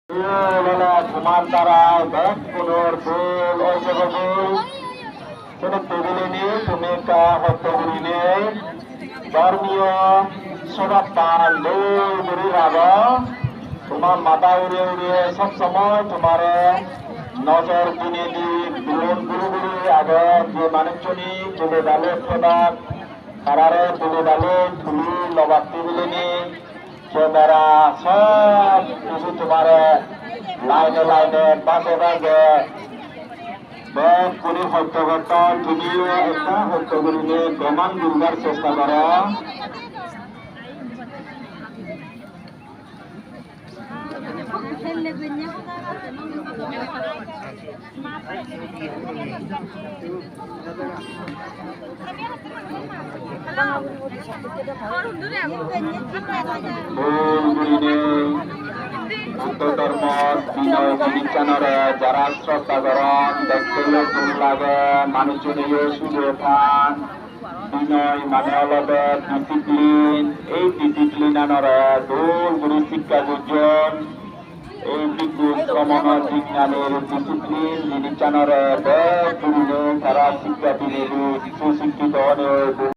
তোমার দ্বারা ব্যাগ পুনর ফুল ওই জগবুল সেটা টেবিলে নিয়ে তুমি কা হত্যগুলি নেই ধর্মীয় সদাপ্তান দৌড়ি রাগ তোমার মাথা উড়ে উড়ে সব সময় তোমার নজর দিনে দিন দুলন গুরু গুরু আগে যে মানুষজনী তুলে ডালে প্রদান তারারে তুলে ডালে ধুলি লবাক টেবিলে নিয়ে সেদারা সব কিছু তোমার লাইনে লাইনে পাশে পাশে ব্যাগ করে হত্যা করতা তুমিও একটা হত্যা করিলে প্রমাণ দুর্গার চেষ্টা করো ধর্ম বিনয় বিজ্ঞানরে যারা শ্রদ্ধা করেন দেখতে নতুন লাগে মানুষজনীয় সুযোগ পান বিনয় মানে হলবে ডিসিপ্লিন এই ডিসিপ্লিন আনরে দূর গুরু শিক্ষা গুজন এই বিদ্যুৎ সমন্বয় বিজ্ঞানের ডিসিপ্লিন বিজ্ঞানরে বেশ তারা শিক্ষা দিলে সুশিক্ষিত